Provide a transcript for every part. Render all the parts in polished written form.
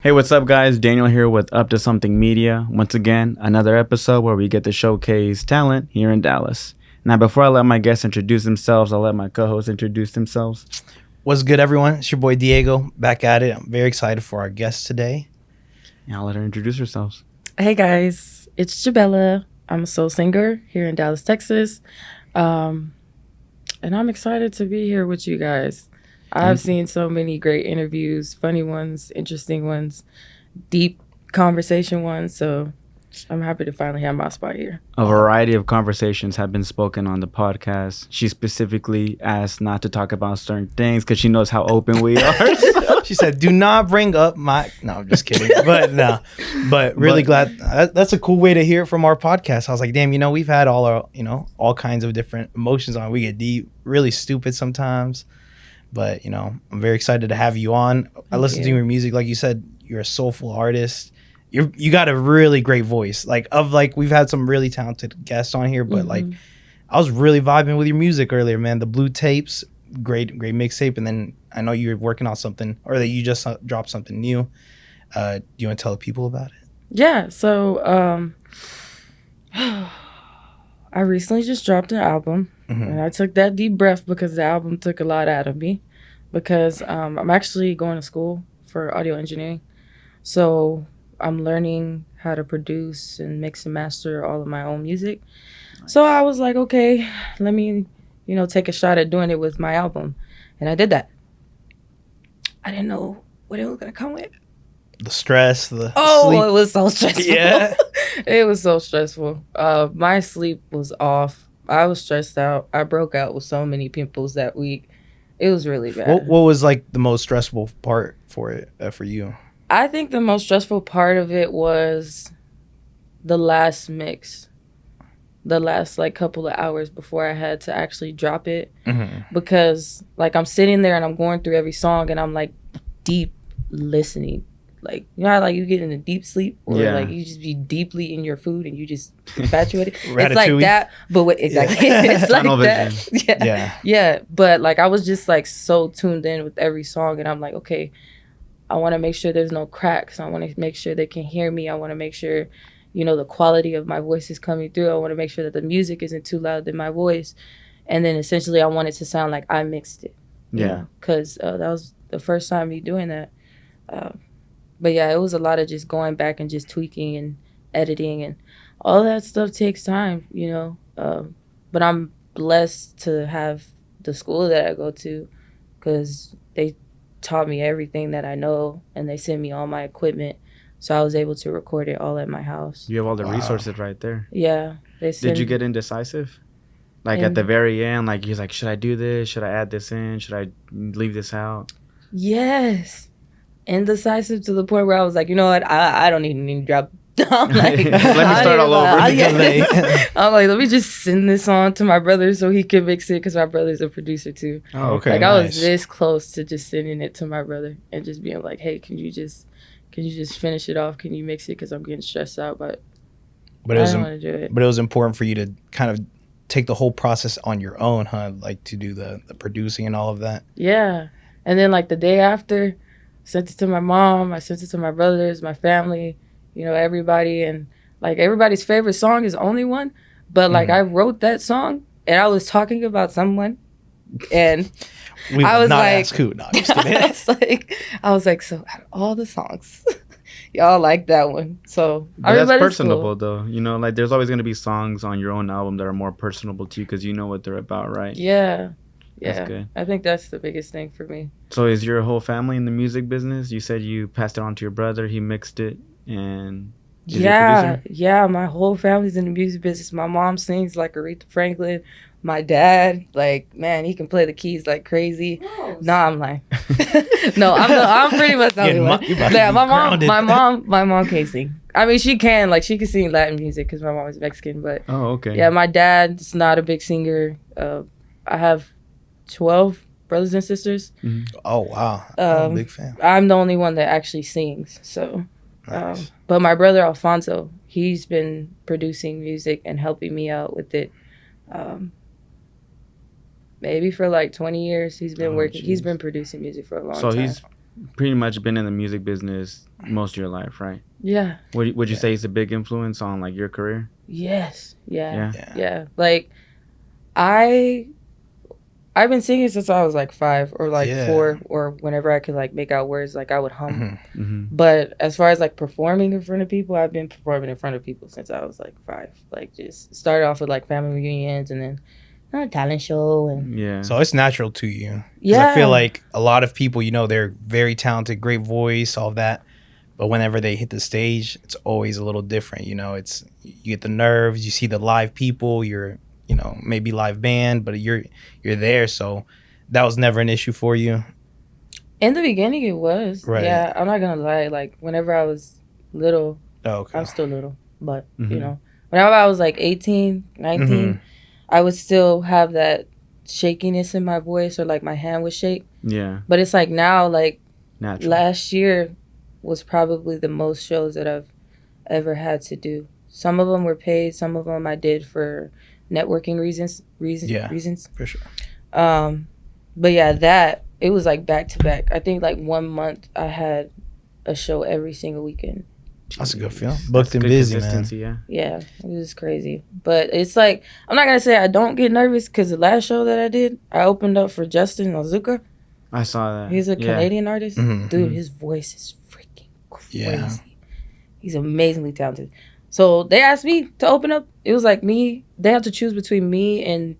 Hey, what's up, guys? Daniel here with Up2Something Media. Once again, another episode where we get to showcase talent here in Dallas. Now, before I let my guests introduce themselves, I'll let my co-hosts introduce themselves. What's good, everyone? It's your boy Diego, back at it. I'm very excited for our guest today. And I'll let her introduce herself. Hey, guys. It's Jubella. I'm a soul singer here in Dallas, Texas. And I'm excited to be here with you guys. I've seen so many great interviews, funny ones, interesting ones, deep conversation ones. So I'm happy to finally have my spot here. A variety of conversations have been spoken on the podcast. She specifically asked not to talk about certain things because she knows how open we are. She said, do not bring up my... No, I'm just kidding. But really glad. That's a cool way to hear it from our podcast. I was like, damn, we've had all kinds of different emotions on. We get deep, really stupid sometimes. But, I'm very excited to have you on. I listen to your music. Like you said, you're a soulful artist. You got a really great voice. We've had some really talented guests on here, but I was really vibing with your music earlier, man. The Blue Tapes, great mixtape. And then I know you're working on something, or that you just dropped something new. Do you want to tell the people about it? Yeah. So I recently just dropped an album. And I took that deep breath because the album took a lot out of me, because I'm actually going to school for audio engineering. So I'm learning how to produce and mix and master all of my own music. So I was like, okay, let me, take a shot at doing it with my album. And I did that. I didn't know what it was going to come with. The stress, sleep. It was so stressful. Yeah. It was so stressful. My sleep was off. I was stressed out. I broke out with so many pimples that week. It was really bad. What was the most stressful part for it for you? I think the most stressful part of it was the last mix. The last couple of hours before I had to actually drop it. Because I'm sitting there and I'm going through every song and I'm deep listening. How you get into deep sleep, or you just be deeply in your food and you just infatuated. It's like that, but exactly. It's like that. Yeah. But I was just so tuned in with every song, and I'm like, okay, I want to make sure there's no cracks. I want to make sure they can hear me. I want to make sure, the quality of my voice is coming through. I want to make sure that the music isn't too loud than my voice, and then essentially I want it to sound like I mixed it. Yeah. Because that was the first time me doing that. But yeah, it was a lot of just going back and just tweaking and editing, and all that stuff takes time, But I'm blessed to have the school that I go to, because they taught me everything that I know, and they sent me all my equipment. So I was able to record it all at my house. You have all the resources right there. Yeah. Did you get indecisive? At the very end, he's like, should I do this? Should I add this in? Should I leave this out? Yes. Indecisive to the point where I was like, you know what? I don't even need to drop. I'm let me start all over. I'm like, let me just send this on to my brother so he can mix it, because my brother's a producer too. Oh, okay. I was this close to just sending it to my brother and just being like, hey, can you just finish it off? Can you mix it? Because I'm getting stressed out, but I don't want to do it. But it was important for you to kind of take the whole process on your own, huh? To do the producing and all of that. Yeah. And then the day after, sent it to my mom, I sent it to my brothers, my family, everybody. And everybody's favorite song is Only One. But I wrote that song and I was talking about someone, and I was ask who. No, just kidding. I was like, so out of all the songs, y'all like that one. So but that's personable, cool. Though. There's always going to be songs on your own album that are more personable to you because you know what they're about, right? Yeah. That's Yeah, good. I think that's the biggest thing for me. So is your whole family in the music business? You said you passed it on to your brother. He mixed it, and yeah, my whole family's in the music business. My mom sings like Aretha Franklin. My dad, man, he can play the keys like crazy. No, I'm lying. No, I'm pretty much the only one. Yeah, my mom can't sing. I mean, she can sing Latin music because my mom is Mexican. But okay. Yeah, my dad's not a big singer. I have 12 brothers and sisters. Oh, wow. I'm a big fan. I'm the only one that actually sings. So, nice. But my brother Alfonso, he's been producing music and helping me out with it. Maybe for 20 years. He's been working. Geez. He's been producing music for a long time. So he's pretty much been in the music business most of your life, right? Yeah. Would you say it's a big influence on like your career? Yes. Yeah. Yeah. Yeah. Like I've been singing since I was like 5 or like 4, or whenever I could like make out words, like I would hum. But as far as like performing in front of people, I've been performing in front of people since I was like 5. Like just started off with like family reunions and then a talent show and So it's natural to you. 'Cause yeah. I feel like a lot of people, you know, they're very talented, great voice, all that. But whenever they hit the stage, it's always a little different. You know, it's you get the nerves, you see the live people, you're, you know, maybe live band, but you're there. So that was never an issue for you. In the beginning, it was. Right. Yeah, I'm not gonna lie. Like whenever I was little, Okay. I'm still little, but you know, whenever I was like 18, 19, I would still have that shakiness in my voice, or like my hand would shake. Yeah. But it's like now, like Natural. last year was probably the most shows that I've ever had to do. Some of them were paid. Some of them I did for networking reasons. For sure. But yeah, that it was like back to back. I think like 1 month I had a show every single weekend. That's a good feeling. Booked and busy, man. Yeah, it was crazy. But it's like, I'm not gonna say I don't get nervous, because the last show that I did, I opened up for Justin Ozuka. I saw that. He's a Canadian artist. Dude, his voice is freaking crazy. Yeah. He's amazingly talented. So they asked me to open up. It was like me. They had to choose between me and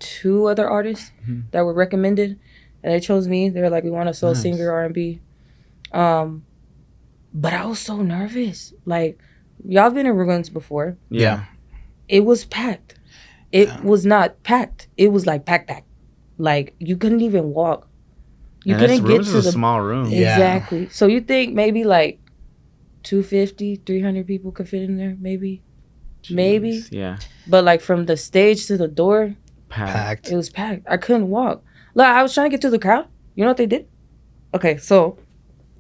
2 other artists that were recommended, and they chose me. They were like, we want a soul singer, R&B. But I was so nervous. Like, y'all been in ruins before. Yeah. It was packed. It was not packed. It was like packed. Like, you couldn't even walk. You couldn't get to a small room. Exactly. So you think maybe like 250, 300 people could fit in there, maybe? Jeez, maybe. Yeah. But like from the stage to the door, Packed. it was packed. I couldn't walk. Like, I was trying to get to the crowd. You know what they did? Okay, so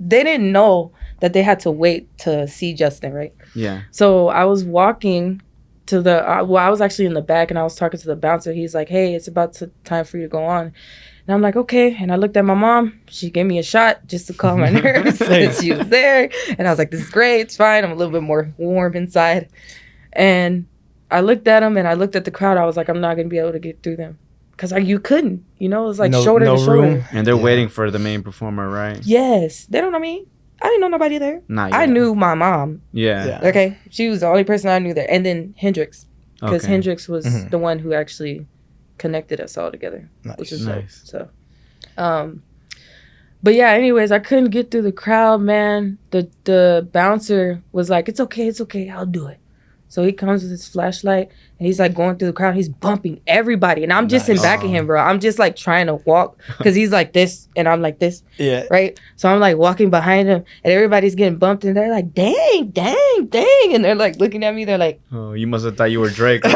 they didn't know that they had to wait to see Justin, right? Yeah. So I was walking to the, I was actually in the back, and I was talking to the bouncer. He's like, hey, it's about time for you to go on. And I'm like, okay. And I looked at my mom. She gave me a shot just to calm my nerves since she was there. And I was like, this is great. It's fine. I'm a little bit more warm inside. And I looked at him, and I looked at the crowd. I was like, I'm not going to be able to get through them. Because you couldn't. You know, it was like shoulder to shoulder. Room. And they're waiting for the main performer, right? Yes. They don't know me. I didn't know nobody there. Not yet. I knew my mom. Yeah. Okay. She was the only person I knew there. And then Hendrix. Because Hendrix was the one who actually connected us all together. Nice. Which is nice. So, but yeah, anyways, I couldn't get through the crowd, man. The bouncer was like, it's okay, I'll do it. So he comes with his flashlight, and he's like going through the crowd. He's bumping everybody, and I'm just in back of him, bro. I'm just like trying to walk, because he's like this, and I'm like this. Yeah. Right? So I'm like walking behind him, and everybody's getting bumped, and they're like, dang. And they're like looking at me. They're like, oh, you must have thought you were Drake. Yeah.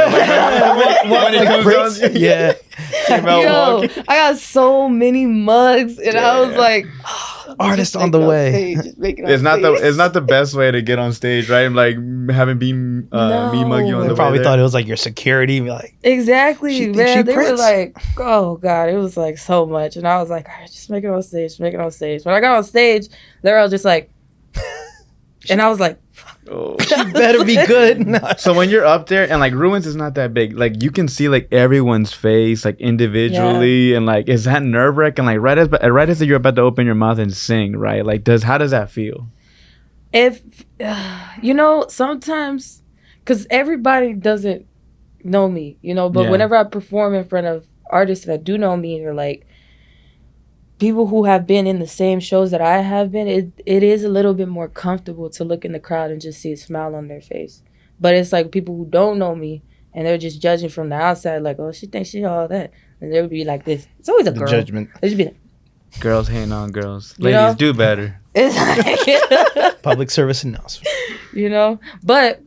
Yo, I got so many mugs, and I was like, artist on the way. It's not the best way to get on stage, right? Like having me mug you on the way. They probably thought it was like your security. Like, exactly, man. They were like, oh god, it was like so much, and I was like, all right, just make it on stage. When I got on stage, they were all just like, and I was like, oh, you better be good. So when you're up there, and like Ruins is not that big, like you can see like everyone's face like individually, and like is that nerve wracking? Like right as you're about to open your mouth and sing, right? Like how does that feel? If you know, sometimes, because everybody doesn't know me, you know, but whenever I perform in front of artists that do know me, or like people who have been in the same shows that I have been, it is a little bit more comfortable to look in the crowd and just see a smile on their face. But it's like people who don't know me, and they're just judging from the outside, like, oh, she thinks she all that. And they would be like this. It's always a girl. Judgment. They just be like, girls hating on girls. You Ladies, know? do better. It's like, public service announcement. You know? But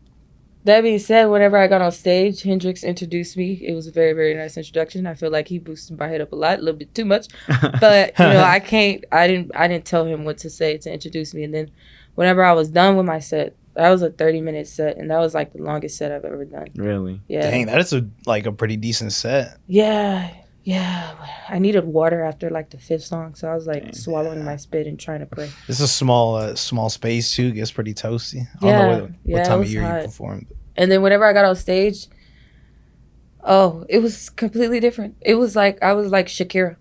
that being said, whenever I got on stage, Hendrix introduced me. It was a very, very nice introduction. I feel like he boosted my head up a little bit too much. But, you know, I didn't tell him what to say to introduce me. And then whenever I was done with my set, that was a 30-minute set, and that was like the longest set I've ever done. Really? Yeah. Dang, that is a pretty decent set. Yeah. Yeah, I needed water after like the 5th song, so I was like swallowing my spit and trying to pray. It's a small space too. It gets pretty toasty. I Yeah, don't know what time of year hot. you performed. And then whenever I got on stage, it was completely different. It was like I was like Shakira.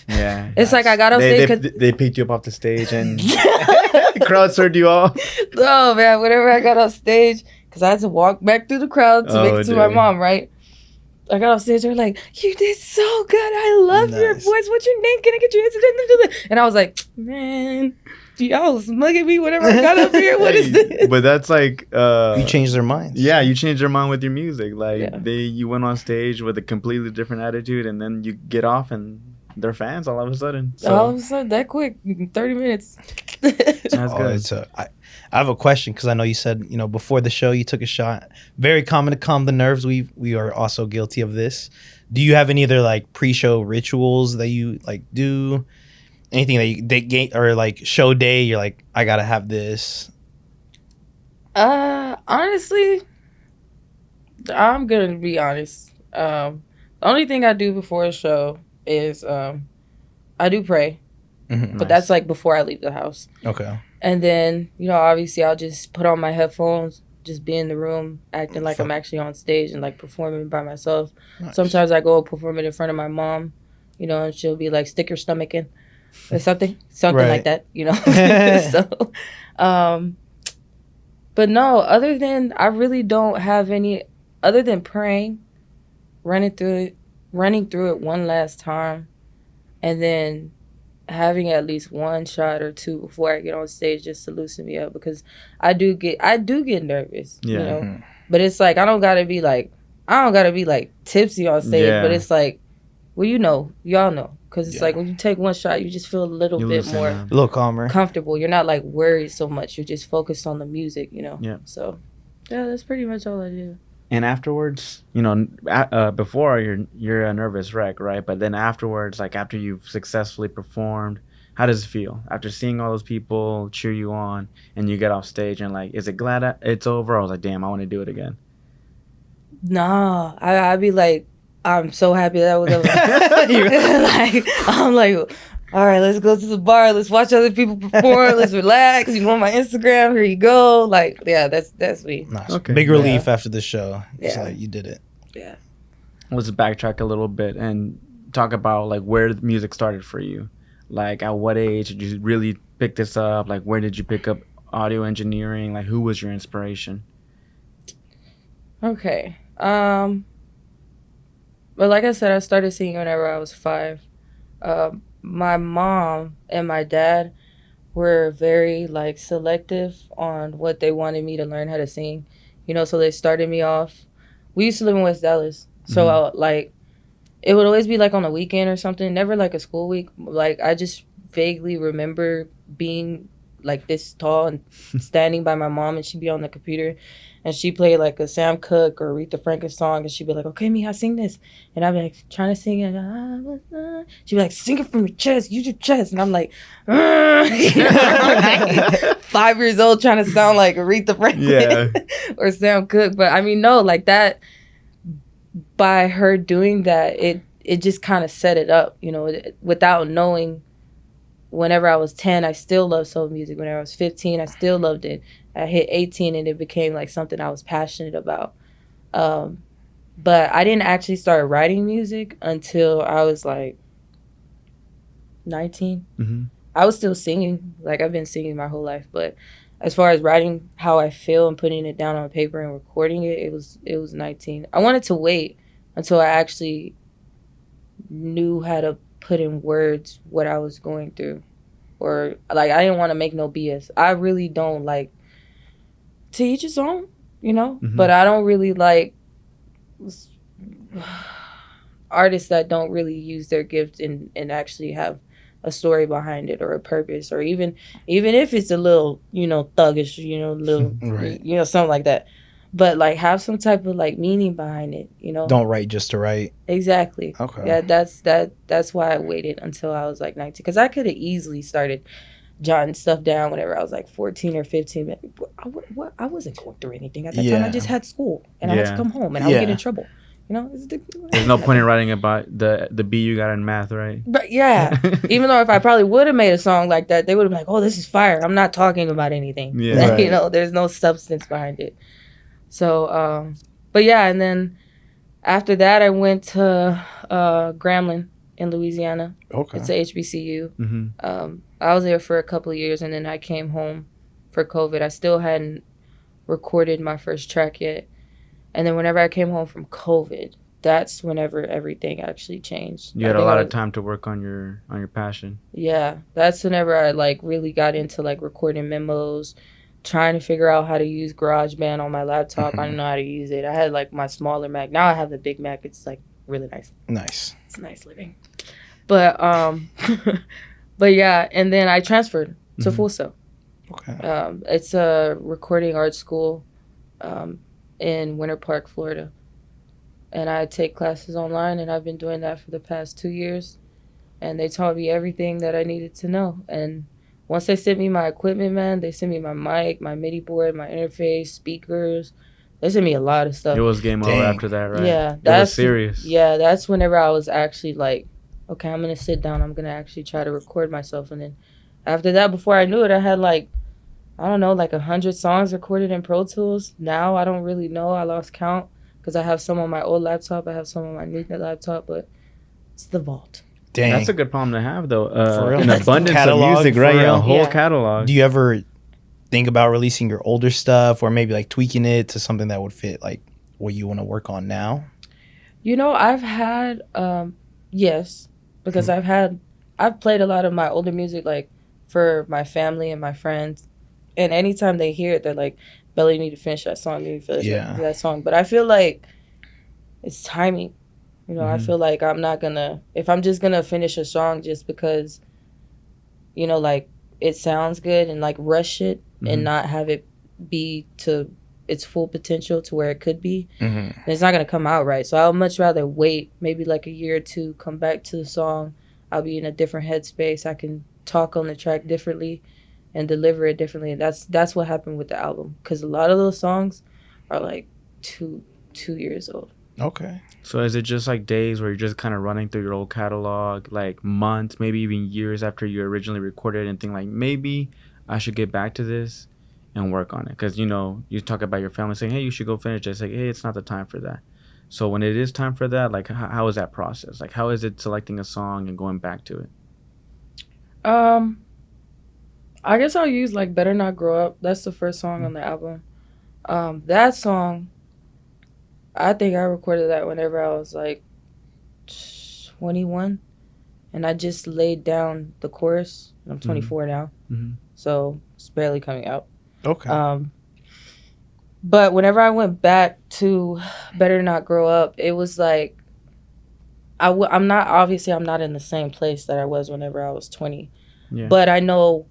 Yeah, it's like I got on stage because they picked you up off the stage and crowd surfed you off. Oh man, whenever I got on stage, because I had to walk back through the crowd to make it to my mom, right? I got off stage, they were like, "You did so good. I love your voice. What's your name? Can I get your Instagram?" And I was like, "Man, y'all was mugging me whenever I got up here. What is this?" But that's like you changed their minds. Yeah, you changed their mind with your music. Like you went on stage with a completely different attitude, and then you get off and they're fans all of a sudden. So. All of a sudden, that quick, 30 minutes. That's good. I have a question because I know you said, before the show you took a shot. Very common to calm the nerves. We are also guilty of this. Do you have any other like pre-show rituals that you like do? Anything that or like show day? You're like, I gotta have this. Honestly, I'm gonna be honest. The only thing I do before a show is I do pray, but that's like before I leave the house. Okay. And then, obviously I'll just put on my headphones, just be in the room, acting like I'm actually on stage and like performing by myself. Nice. Sometimes I go perform it in front of my mom, and she'll be like, "Stick your stomach in," or something like that, So, but no, I really don't have any, other than praying, running through it one last time, and then having at least one shot or two before I get on stage just to loosen me up, because I do get nervous, but it's like I don't gotta be like tipsy on stage, but it's like, well, y'all know, because it's like when you take one shot, you just feel a little bit more, a little calmer, comfortable. You're not like worried so much. You're just focused on the music, So yeah, that's pretty much all I do. And afterwards, before you're a nervous wreck, right? But then afterwards, like after you've successfully performed, how does it feel after seeing all those people cheer you on and you get off stage and like, is it glad it's over? I was like, damn, I want to do it again. Nah, I'd be like, I'm so happy that was over. I'm like, all right, let's go to the bar. Let's watch other people perform. Let's relax. You want my Instagram? Here you go. Like, yeah, that's me. Nice. Okay. Big relief after the show. It's like you did it. Yeah. Let's backtrack a little bit and talk about like where the music started for you. Like at what age did you really pick this up? Like where did you pick up audio engineering? Like who was your inspiration? Okay. But like I said, I started singing whenever I was 5. My mom and my dad were very like selective on what they wanted me to learn how to sing, so they started me off. We used to live in West Dallas, so it would always be like on a weekend or something, never like a school week. Like I just vaguely remember being like this tall and standing by my mom, and she'd be on the computer and she played like a Sam Cooke or Aretha Franklin song, and she'd be like, "Okay, Mia, sing this," and I'd be like trying to sing it. She'd be like, "Sing it from your chest, use your chest," and I'm like, 5 years old trying to sound like Aretha Franklin or Sam Cooke. But I mean, no, like that. By her doing that, it just kind of set it up, without knowing. Whenever I was 10, I still loved soul music. Whenever I was 15, I still loved it. I hit 18 and it became like something I was passionate about. But I didn't actually start writing music until I was like 19. Mm-hmm. I was still singing. Like I've been singing my whole life. But as far as writing how I feel and putting it down on paper and recording it, it was 19. I wanted to wait until I actually knew how to put in words what I was going through, or like I didn't want to make no BS. I really don't like, to each his own, but I don't really like artists that don't really use their gift and actually have a story behind it or a purpose, or even if it's a little thuggish, little right. Something like that. But like have some type of like meaning behind it, Don't write just to write. Exactly. Okay. Yeah, that's why I waited until I was like 19, because I could have easily started jotting stuff down whenever I was like 14 or 15. I wasn't going through anything at that time. I just had school and I had to come home and I would get in trouble. You know, there's no point in writing about the B you got in math, right? But yeah, even though if I probably would have made a song like that, they would have been like, "Oh, this is fire." I'm not talking about anything. Yeah. You know, there's no substance behind it. So, but yeah, and then after that, I went to Grambling in Louisiana. Okay. It's a HBCU. Mm-hmm. I was there for a couple of years, and then I came home for COVID. I still hadn't recorded my first track yet. And then whenever I came home from COVID, that's whenever everything actually changed. You had a lot of time to work on your passion. Yeah, that's whenever I like really got into like recording memos, trying to figure out how to use GarageBand on my laptop. I didn't know how to use it. I had like my smaller Mac. Now I have the big Mac. It's like really nice. Nice. It's nice living. But but yeah, and then I transferred to Full Sail. Okay. It's a recording art school in Winter Park, Florida. And I take classes online, and I've been doing that for the past 2 years. And they taught me everything that I needed to know. And once they sent me my equipment, man, they sent me my mic, my MIDI board, my interface, speakers. They sent me a lot of stuff. It was game over after that, right? Yeah. It was serious. Yeah, that's whenever I was actually like, okay, I'm going to sit down. I'm going to actually try to record myself. And then after that, before I knew it, I had like, I don't know, like 100 songs recorded in Pro Tools. Now I don't really know. I lost count because I have some on my old laptop. I have some on my new laptop, but it's the vault. Dang. That's a good problem to have, though. For real. An abundance of Catalog, music, for right? real. Yeah, a whole Yeah. catalog. Do you ever think about releasing your older stuff or maybe like tweaking it to something that would fit like what you want to work on now? You know, I've had, yes, because I've played a lot of my older music like for my family and my friends. And anytime they hear it, they're like, Belly, you need to finish that song. You need to finish that song. But I feel like it's timing. You know, I feel like I'm not going to, if I'm just going to finish a song just because, you know, like it sounds good and like rush it and not have it be to its full potential to where it could be, then it's not going to come out right. So I'll much rather wait maybe like a year or two, come back to the song. I'll be in a different headspace. I can talk on the track differently and deliver it differently. And that's what happened with the album, because a lot of those songs are like two years old. Okay. So is it just like days where you're just kind of running through your old catalog, like months, maybe even years after you originally recorded and think like, maybe I should get back to this and work on it? Because, you know, you talk about your family saying, hey, you should go finish it. It's like, hey, it's not the time for that. So when it is time for that, like, how is that process? Like, how is it selecting a song and going back to it? I guess I'll use like Better Not Grow Up. That's the first song on the album. That song, I think I recorded that whenever I was like 21, and I just laid down the chorus. I'm 24 now, so it's barely coming out. Okay. But whenever I went back to Better Not Grow Up, it was like I'm not in the same place that I was whenever I was 20. Yeah. But I know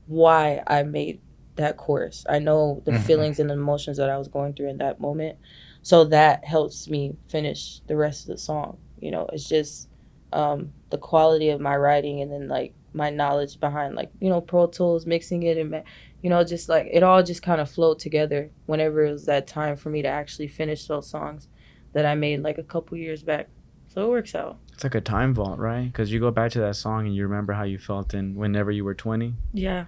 why I made that chorus. I know the feelings and the emotions that I was going through in that moment. So that helps me finish the rest of the song. You know, it's just the quality of my writing and then like my knowledge behind like, you know, Pro Tools, mixing it and, you know, just like it all just kind of flowed together whenever it was that time for me to actually finish those songs that I made like a couple years back. So it works out. It's like a time vault, right? Because you go back to that song and you remember how you felt whenever you were 20. Yeah.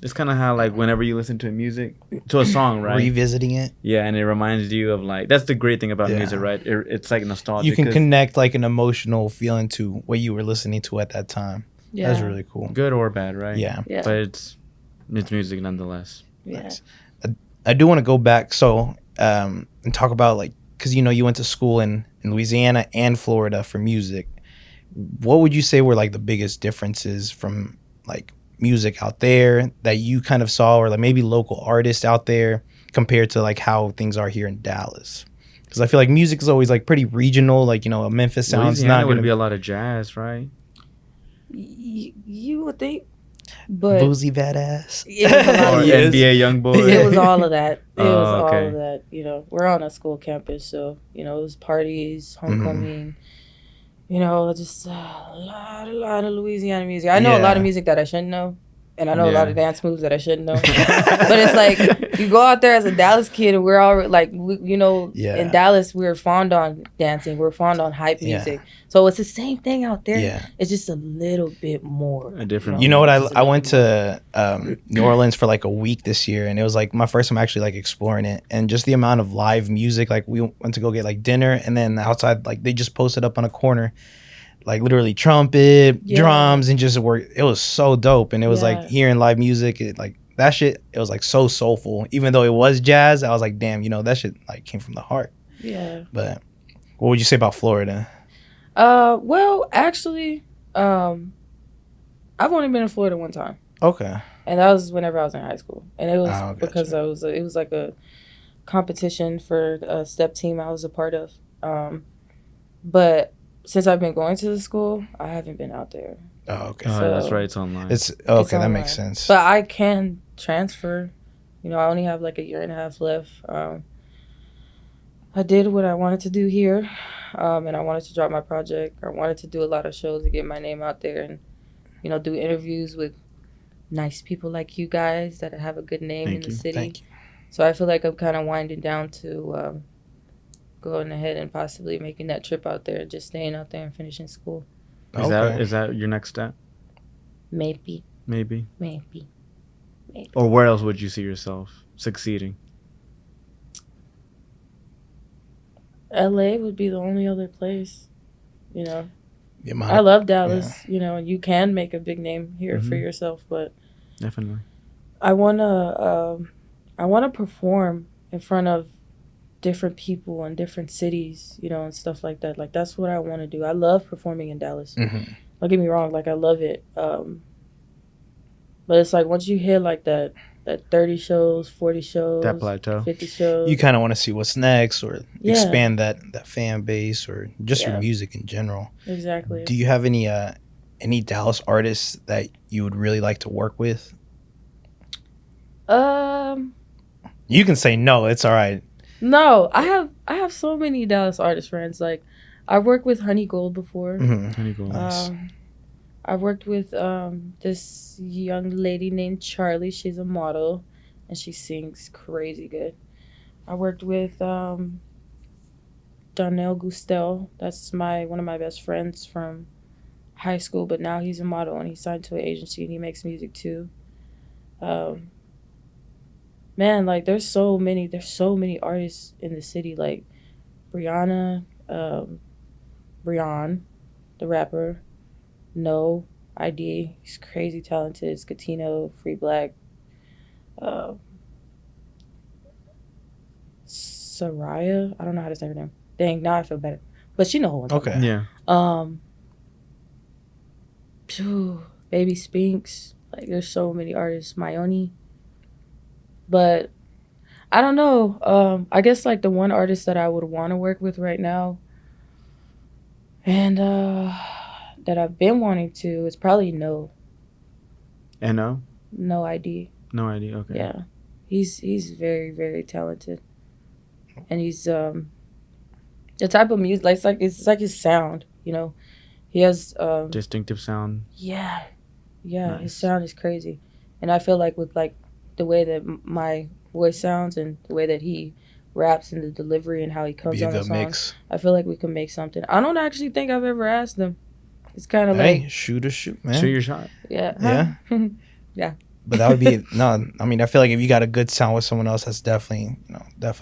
It's kind of how like whenever you listen to a song, right? Revisiting it. Yeah, and it reminds you of like, that's the great thing about music, right? It's like nostalgia. You can connect like an emotional feeling to what you were listening to at that time. Yeah. That's really cool. Good or bad, right? Yeah. Yeah. But it's music nonetheless. Yeah. Nice. I do want to go back and talk about like, because you know you went to school in Louisiana and Florida for music. What would you say were like the biggest differences from like music out there that you kind of saw, or like maybe local artists out there compared to like how things are here in Dallas? Because I feel like music is always like pretty regional. Like, you know, a Memphis sounds Louisiana not would gonna be a lot of jazz, right? You would think, but boozy badass. it was a lot Or of NBA Youngboy. it was all of that. It was all okay. of that. You know, we're on a school campus, so you know, it was parties, homecoming. You know, just a lot of Louisiana music. I know a lot of music that I shouldn't know, and I know a lot of dance moves that I shouldn't know. But it's like you go out there as a Dallas kid, and we're all like, in Dallas, we're fond on dancing, we're fond on hype music. So it's the same thing out there. Yeah. It's just a little bit more. A different. You know what? I went to New Orleans for like a week this year, and it was like my first time actually like exploring it, and just the amount of live music. Like we went to go get like dinner, and then outside, like they just posted up on a corner, like literally trumpet, drums, and just work. It was so dope, and it was like hearing live music. It like that shit. It was like so soulful, even though it was jazz. I was like, damn, that shit like came from the heart. Yeah. But what would you say about Florida? Well, actually, I've only been in Florida one time. Okay. And that was whenever I was in high school. And it was because it was like a competition for a step team I was a part of. But since I've been going to the school, I haven't been out there. Oh, okay. So that's right. It's online. It's okay. That makes sense. But I can transfer. I only have like a year and a half left. I did what I wanted to do here, and I wanted to drop my project. I wanted to do a lot of shows to get my name out there and, do interviews with nice people like you guys that have a good name in the city. Thank you. So I feel like I'm kind of winding down to going ahead and possibly making that trip out there, just staying out there and finishing school. Is that your next step? Maybe. Or where else would you see yourself succeeding? LA would be the only other place, I love Dallas, and you can make a big name here for yourself, but definitely I want to perform in front of different people in different cities, and stuff like that. Like that's what I want to do. I love performing in Dallas. Mm-hmm. Don't get me wrong, like I love it. But it's like once you hit like that 30 shows, 40 shows, that plateau, 50 shows, you kind of want to see what's next or expand that fan base or just your music in general. Exactly. Do you have any Dallas artists that you would really like to work with? You can say no, it's all right. No, I have so many Dallas artist friends. Like I've worked with Honey Gold before. Mm-hmm. Honey Gold. Nice. I've worked with this young lady named Charlie. She's a model, and she sings crazy good. I worked with Donnell Gustel. That's one of my best friends from high school, but now he's a model, and he's signed to an agency, and he makes music too. Man, like there's so many artists in the city, like Brian, the rapper. No ID. He's crazy talented. Scatino, Free Black. Soraya. I don't know how to say her name. Dang, now I feel better. But she know who I'm talking about. Yeah. Baby Spinks. Like there's so many artists. Mayoni. But I don't know. I guess like the one artist that I would want to work with right now, and that I've been wanting to, is probably No. N.O.? No ID. No ID, okay. Yeah. He's very, very talented. And he's the type of music, it's like his sound, He has distinctive sound. Yeah. Nice. His sound is crazy. And I feel like with like the way that my voice sounds and the way that he raps and the delivery and how he comes on the song, mix. I feel like we can make something. I don't actually think I've ever asked him. It's kind of shoot, man. Shoot your shot. Yeah. Yeah. Yeah. But that would be I feel like if you got a good sound with someone else, that's definitely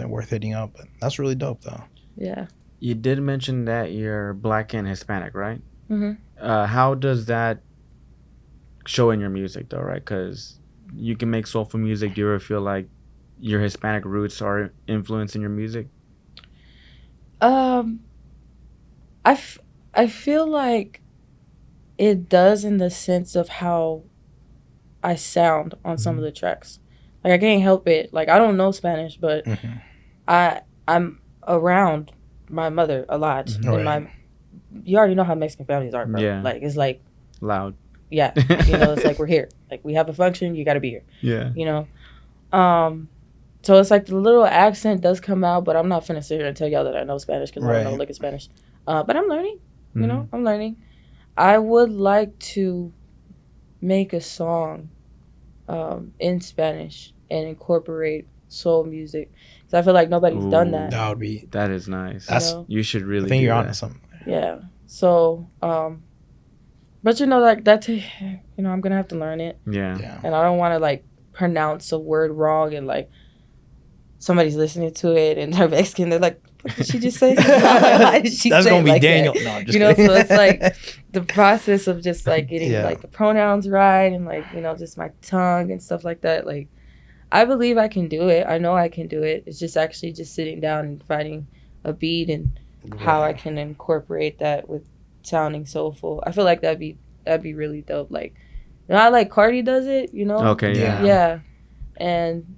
worth hitting up. But that's really dope though. Yeah. You did mention that you're Black and Hispanic, right? Mm-hmm. How does that show in your music though, right? Because you can make soulful music. Do you ever feel like your Hispanic roots are influencing your music? I feel like it does in the sense of how I sound on some of the tracks. Like I can't help it. Like I don't know Spanish, but I'm around my mother a lot. And you already know how Mexican families are, bro. Yeah. Like it's like loud. Yeah. It's like we're here. Like we have a function, you gotta be here. Yeah. So it's like the little accent does come out, but I'm not finna sit here and tell y'all that I know Spanish because I don't know lick of Spanish. But I'm learning. I'm learning. I would like to make a song in Spanish and incorporate soul music. So I feel like nobody's done that. That would be. That is nice. That's. You should really. I think do you're that. onto something. Yeah. So, but like that's, I'm gonna have to learn it. Yeah. And I don't want to like pronounce a word wrong and like somebody's listening to it and they're Mexican. They're like, what did she just say? Why did she That's say gonna be like Daniel. that? No, I'm just kidding. So it's like the process of just like getting like the pronouns right and like, just my tongue and stuff like that. Like, I believe I can do it. I know I can do it. It's just actually just sitting down and finding a beat and how I can incorporate that with sounding soulful. I feel like that'd be really dope. Like, I like Cardi does it, Okay, yeah. And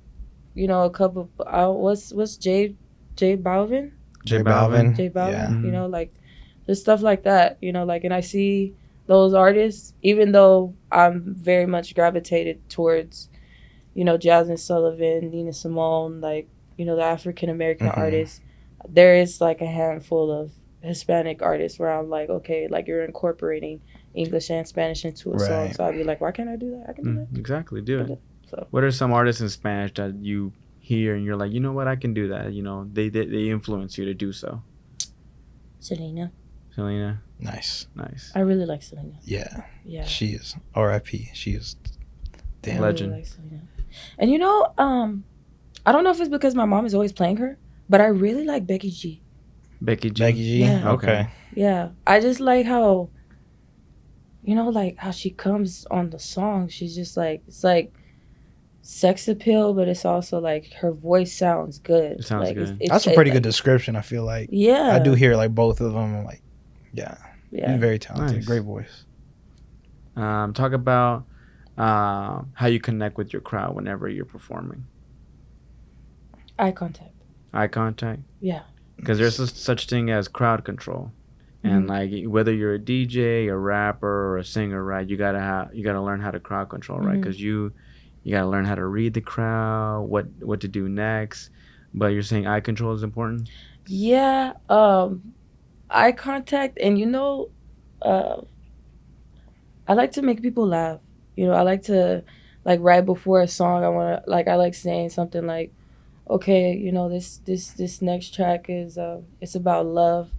a couple what's J Balvin? J Balvin. Yeah. Like just stuff like that, like, and I see those artists, even though I'm very much gravitated towards Jasmine Sullivan, Nina Simone, like, the African American artists. There is like a handful of Hispanic artists where I'm like, okay, like you're incorporating English and Spanish into a song. So I'd be like, why can't I do that? I can do that. Exactly, do it. So what are some artists in Spanish that you hear and you're like, you know what, I can do that? They influence you to do so. Selena. Nice. I really like Selena. Yeah. Yeah. She is. R.I.P. She is. Damn. Legend. Really like Selena. And I don't know if it's because my mom is always playing her, but I really like Becky G. Becky G? Yeah. Okay. Yeah. I just like how, like how she comes on the song. She's just like, it's like sex appeal, but it's also like her voice sounds good. It sounds like, good. That's a pretty good description, I feel like. Yeah. I do hear like both of them. Like, yeah. Yeah. She's very talented. Nice. Great voice. Talk about how you connect with your crowd whenever you're performing. Eye contact. Eye contact? Yeah. Because there's such thing as crowd control. And like whether you're a DJ, a rapper, or a singer, right? You gotta learn how to crowd control, right? Because you gotta learn how to read the crowd, what to do next. But you're saying eye control is important? Yeah. Eye contact, and I like to make people laugh. I like to, like, right before a song, I like saying something like, okay, this next track is it's about love,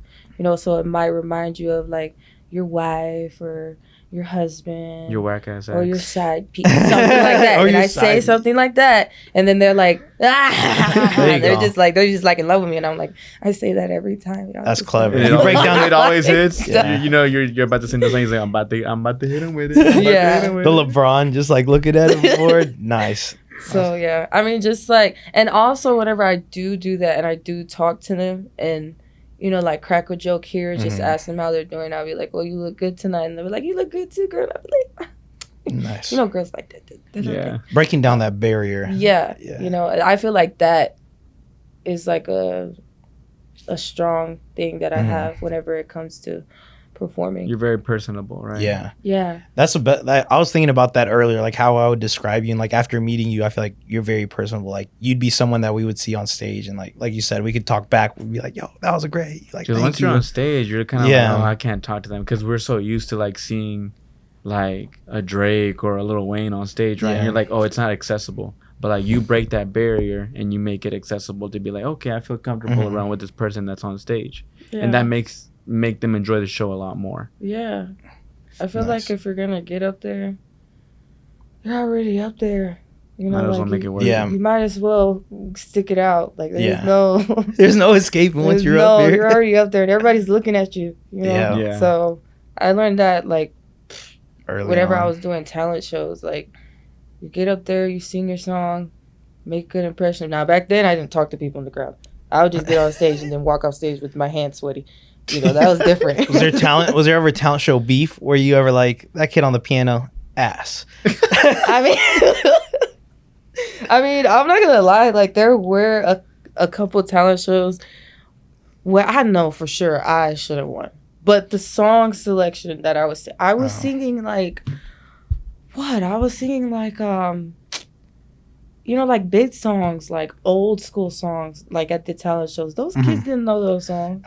so it might remind you of like your wife or your husband, Your whack ass or your ex. side piece, something like that. Or And your I say side something like that, and then they're like, There you they're go. just like in love with me, and I'm like, I say that every time. Y'all That's just clever. love me. You break down it always hits. Yeah. You're about to sing the song. He's like, I'm about to hit him with it. I'm about to Yeah. hit him with the it. LeBron just like looking at him before. Nice. So yeah, I mean, just like, and also whenever I do that and I do talk to them and like crack a joke here, just ask them how they're doing, I'll be like, well, you look good tonight, and they'll be like, you look good too, girl. I'll be like, Nice. girls like that. Yeah. Breaking down that barrier. Yeah. Yeah. I feel like that is like a strong thing that I have whenever it comes to performing. You're very personable, right? Yeah. Yeah. That's I was thinking about that earlier, like how I would describe you, and like after meeting you, I feel like you're very personable. Like you'd be someone that we would see on stage, and like you said, we could talk back. We'd be like, "Yo, that was a great." Like, Because once you're on stage, you're kind of Yeah. like, oh, I can't talk to them because we're so used to like seeing like a Drake or a Lil Wayne on stage, right? Yeah. And you're like, oh, it's not accessible. But like you break that barrier and you make it accessible to be like, okay, I feel comfortable around with this person that's on stage, and that make them enjoy the show a lot more. Yeah. I feel Nice. like if you're gonna get up there, you're already up there. Might as well make it work. Yeah. You might as well stick it out. Like there's Yeah. no There's no escaping once you're up there. You're already up there and everybody's looking at you. Yeah. Yeah. So I learned that like Early whenever on. I was doing talent shows, like you get up there, you sing your song, make a good impression. Now back then I didn't talk to people in the crowd. I would just get on stage and then walk off stage with my hands sweaty. That was different. Was there ever talent show beef where you ever like that kid on the piano ass? I mean, I'm not gonna lie. Like there were a couple talent shows where I know for sure I should have won, but the song selection that I was singing like what? I was singing like like big songs, like old school songs, like at the talent shows. Those kids didn't know those songs.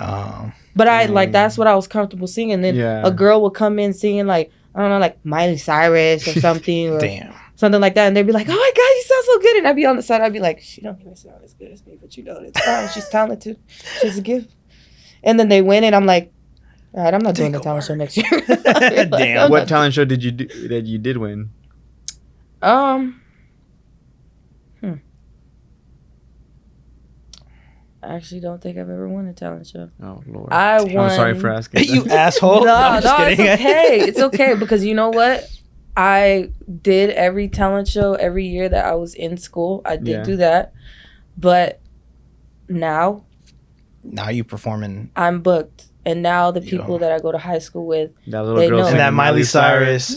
But I like that's what I was comfortable singing. Then Yeah. a girl would come in singing like I don't know, like Miley Cyrus or something. Or, Damn. something like that, and they'd be like, "Oh my God, you sound so good," and I'd be on the side, I'd be like, "She don't even sound as good as me, but it's fine. She's talented. She's a gift." And then they win, and I'm like, "All right, I'm not doing the talent show next year." Like, Damn. What talent show did you do that you did win? I actually don't think I've ever won a talent show. Oh Lord, I won. I'm sorry for asking. You asshole. No, I'm just it's kidding. okay. It's okay because you know what? I did every talent show every year that I was in school. I did do that, but now you performing. I'm booked, and now the people that I go to high school with, That little they girl know. And that Miley Cyrus.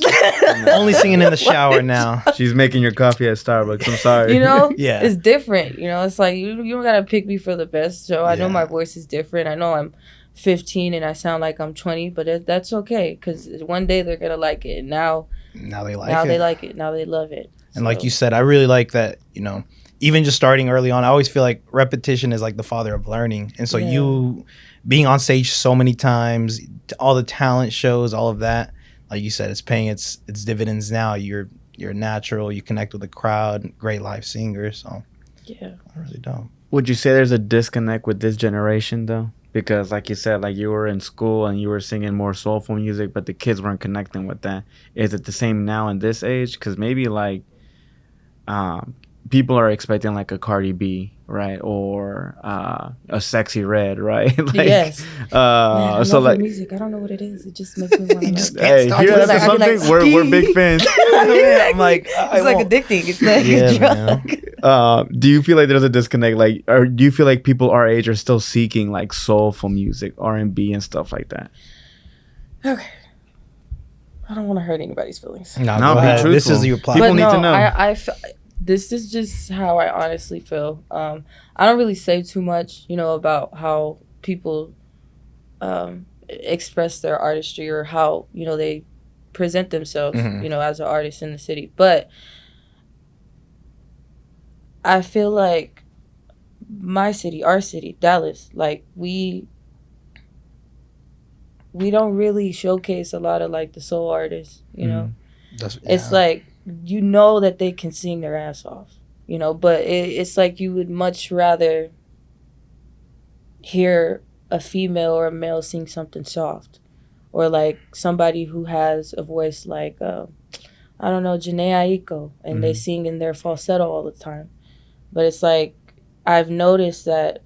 Only singing in the shower now. She's making your coffee at Starbucks. I'm sorry. You know, Yeah. it's different. You know, it's like you don't gotta pick me for the best show. I know Yeah. my voice is different. I know I'm 15 and I sound like I'm 20, but that's okay because one day they're gonna like it. And now they like now it. they like it. Now they love it. And like you said, I really like that, you know, even just starting early on, I always feel like repetition is like the father of learning. And so you being on stage so many times, all the talent shows, all of that, like you said, it's paying its dividends now. You're natural, you connect with the crowd, great live singer. So yeah, I really don't. Would you say there's a disconnect with this generation though? Because like you said, like you were in school and you were singing more soulful music, but the kids weren't connecting with that. Is it the same now in this age? Because maybe like people are expecting like a Cardi B, right? Or a Sexy Red, right? Like, yes. Man, I so love like her music. I don't know what it is. It just makes me want to know. hey, stop. hear I'd be that or like- something? We're big fans. I'm like, It's like addicting. It's like Yeah, a drug. Do you feel like there's a disconnect, like, or do you feel like people our age are still seeking like soulful music, R&B and stuff like that? Okay. I don't want to hurt anybody's feelings. No, No, go be ahead. This truthful. is your People platform. need to know. I this is just how I honestly feel. I don't really say too much, you know, about how people express their artistry or how, you know, they present themselves, you know, as an artist in the city. But I feel like my city, our city, Dallas, like we don't really showcase a lot of like the soul artists, you know. It's like, you know that they can sing their ass off, you know, but it's like you would much rather hear a female or a male sing something soft, or like somebody who has a voice like I don't know, Janae Aiko, and they sing in their falsetto all the time. But it's like I've noticed that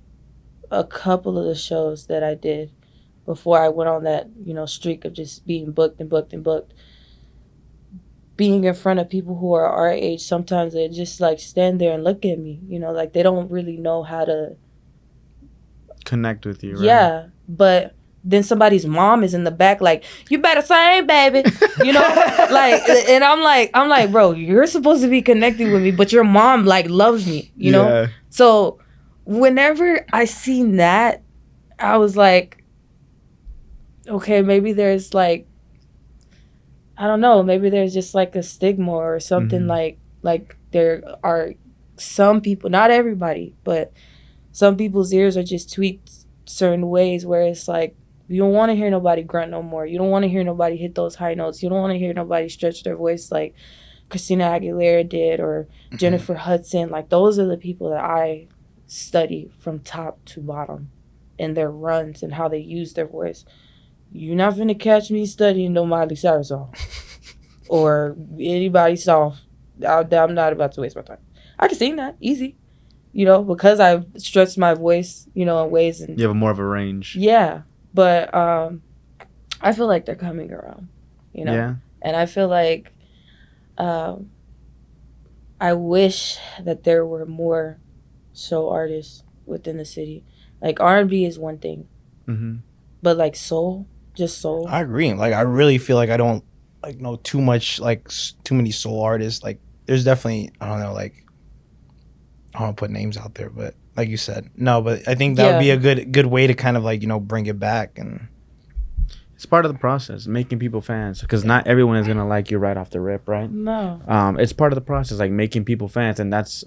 a couple of the shows that I did before I went on that, you know, streak of just being booked and booked and booked, being in front of people who are our age, sometimes they just like stand there and look at me, you know, like they don't really know how to Connect with you, right? Yeah, but then somebody's mom is in the back like, you better sing, baby, you know. Like, and I'm like, bro, you're supposed to be connecting with me, but your mom like loves me, you know. So whenever I seen that, I was like, okay, maybe there's like, I don't know, maybe there's just like a stigma or something. Like there are some people, not everybody, but some people's ears are just tweaked certain ways where it's like, you don't want to hear nobody grunt no more. You don't want to hear nobody hit those high notes. You don't want to hear nobody stretch their voice like Christina Aguilera did or Jennifer Hudson. Like, those are the people that I study from top to bottom in their runs and how they use their voice. You're not finna catch me studying no Miley Cyrus song or anybody soft. I'm not about to waste my time. I can sing that easy, you know, because I've stretched my voice, you know, in ways. And You have more of a range. yeah, but I feel like they're coming around, you know. Yeah. And I feel like I wish that there were more soul artists within the city. Like, R&B is one thing, but like soul, just soul. I agree. Like, I really feel like I don't like know too much, like too many soul artists. Like, there's definitely, I don't know, like, I don't want to put names out there, but like you said, no, but I think that would be a good way to kind of like, you know, bring it back. And it's part of the process, making people fans, because not everyone is gonna like you right off the rip, right? No. It's part of the process, like making people fans, and that's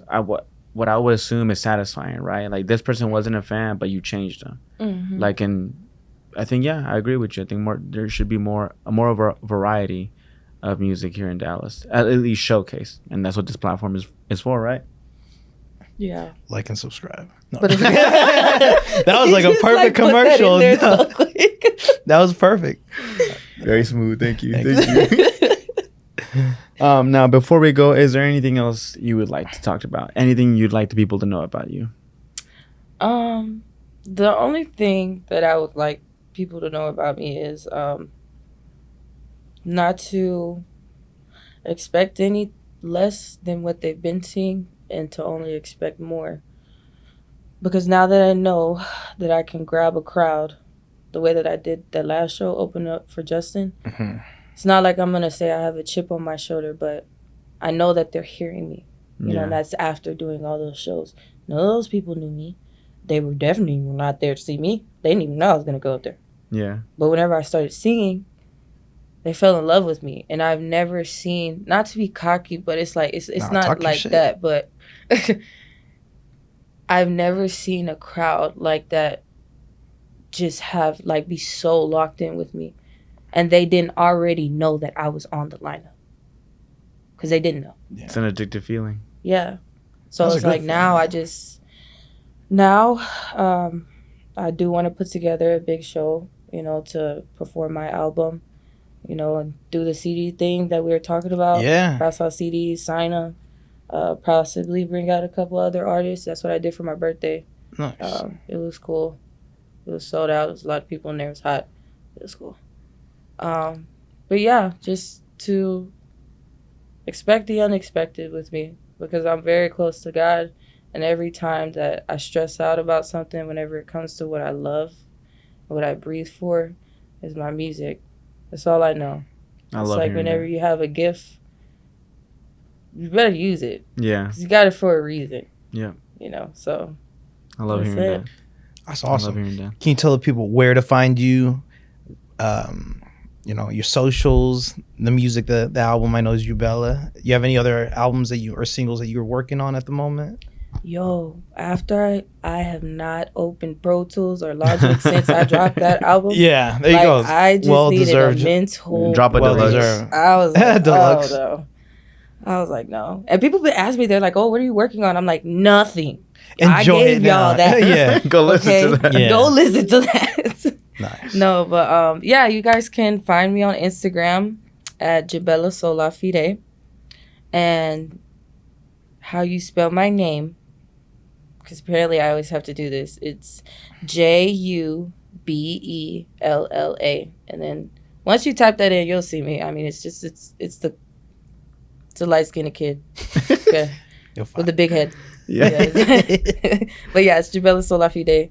what I would assume is satisfying, right? Like, this person wasn't a fan, but you changed them. Like, and I think, yeah, I agree with you. I think there should be more of a variety of music here in Dallas, at least showcase, and that's what this platform is for, right? Yeah. Like and subscribe. No. But That was like a perfect commercial. That, so quick. That was perfect. Very smooth. Thank you. Thank you. Now, before we go, is there anything else you would like to talk about? Anything you'd like the people to know about you? The only thing that I would like people to know about me is not to expect any less than what they've been seeing and to only expect more. Because now that I know that I can grab a crowd the way that I did that last show, open up for Justin, it's not like I'm going to say I have a chip on my shoulder, but I know that they're hearing me. You know, and that's after doing all those shows. None of those people knew me. They were definitely not there to see me. They didn't even know I was going to go up there. Yeah. But whenever I started singing, they fell in love with me. And I've never seen, not to be cocky, but it's like, it's not like that, but I've never seen a crowd like that just have, like, be so locked in with me. And they didn't already know that I was on the lineup. Because they didn't know. Yeah. It's an addictive feeling. Yeah. So it's like now I do want to put together a big show, you know, to perform my album, you know, and do the CD thing that we were talking about. Yeah. Pass out CDs, sign them, possibly bring out a couple other artists. That's what I did for my birthday. Nice. It was cool. It was sold out. There was a lot of people in there. It was hot. It was cool. But yeah, just to expect the unexpected with me, because I'm very close to God. And every time that I stress out about something, whenever it comes to what I love, what I breathe for, is my music. That's all I know. I it's love like whenever that. you have a gift, you better use it. Yeah. 'Cause you got it for a reason. Yeah. You know, so. I love hearing it. that. That's awesome. I love hearing that. Can you tell the people where to find you? You know, your socials, the music, the album I know is Jubella. You have any other albums that you or singles that you're working on at the moment? Yo, after I have not opened Pro Tools or Logic since I dropped that album. Yeah, there you go. I just needed a mental. Drop a deluxe. I was like, deluxe. oh no. I was like, no. And people would ask me, they're like, oh, what are you working on? I'm like, nothing. I gave y'all that. Yeah. Go listen to that. Yeah. Go listen to that. Nice. No, but yeah, you guys can find me on Instagram at Jubella Sola Fide. And how you spell my name, because apparently I always have to do this. It's Jubella. And then once you type that in, you'll see me. I mean, it's a light-skinned kid. Okay. With a big head. Yeah. But yeah, it's Jubella Sola Fide.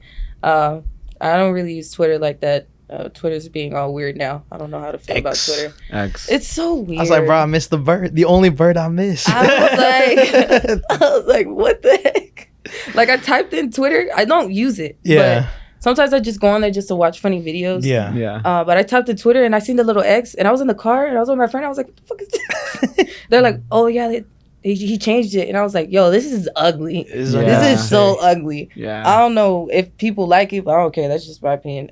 I don't really use Twitter like that. Twitter's being all weird now. I don't know how to feel about Twitter. X. It's so weird. I was like, bro, I missed the bird. The only bird I missed. I was like, what the heck? Like, I typed in Twitter. I don't use it. Yeah. But sometimes I just go on there just to watch funny videos. Yeah. Yeah. But I typed in Twitter and I seen the little X and I was in the car and I was with my friend. I was like, what the fuck is this? They're like, oh yeah, he changed it. And I was like, yo, this is ugly. This is so ugly. Yeah. I don't know if people like it, but I don't care. That's just my opinion.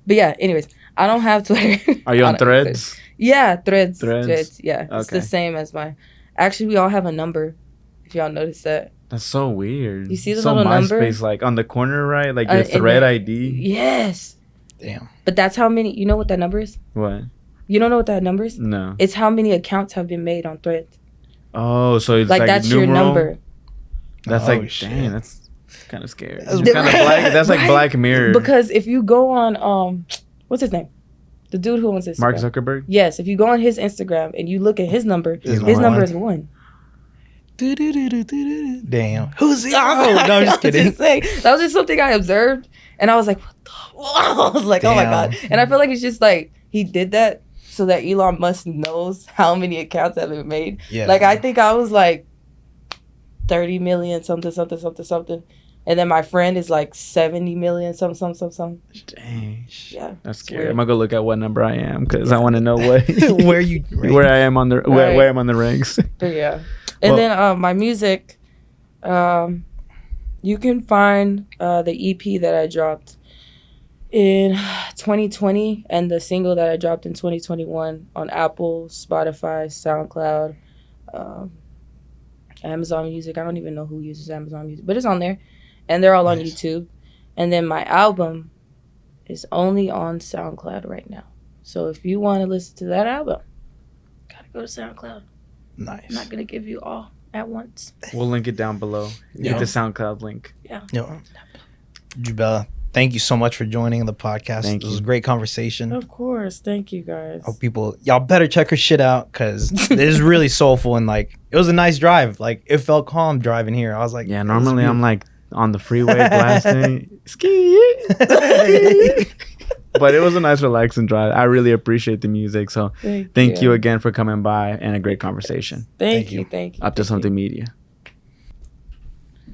But yeah, anyways, I don't have Twitter. Are you on Threads? Yeah, Threads. Threads? Yeah. It's the same as mine. Actually, we all have a number, if y'all notice that. That's so weird. You see the so little number? MySpace, like on the corner, right? Like your thread ID. Yes. Damn. But that's how many, you know what that number is? What? You don't know what that number is? No. It's how many accounts have been made on Threads. Oh, so it's Like numeral? that's your number. That's shit. dang, that's kind of scary. That's Kind of black. That's like Black Mirror. Because if you go on, what's his name? The dude who owns Instagram. Mark Zuckerberg? Yes, if you go on his Instagram and you look at his number, his number is 1. Damn. Who's he? Oh, no, I'm just kidding. Just saying. That was just something I observed, and I was like, what the? I was like, oh my God. And I feel like it's just like, he did that so that Elon Musk knows how many accounts have been made. Yeah. Like, I think I was like 30 million, something. And then my friend is like 70 million, something. Dang. Yeah. That's scary. weird. I'm gonna go look at what number I am because I want to know what where you where I am on the where I'm on the ranks. But yeah. And then my music, you can find the EP that I dropped. in 2020, and the single that I dropped in 2021 on Apple, Spotify, SoundCloud, Amazon Music. I don't even know who uses Amazon Music, but it's on there, and they're all on YouTube. And then my album is only on SoundCloud right now. So if you want to listen to that album, gotta go to SoundCloud. Nice. I'm not gonna give you all at once. We'll link it down below. Get the SoundCloud link. Yeah. Jubella, thank you so much for joining the podcast. Thank This was you. a great conversation. Of course. Thank you, guys. Hope y'all better check her shit out because it is really soulful and like it was a nice drive. Like it felt calm driving here. I was like, Yeah, normally I'm like on the freeway blasting. Ski. But it was a nice relaxing drive. I really appreciate the music. So thank you again for coming by and a great conversation. Thank you. Up to Something Media.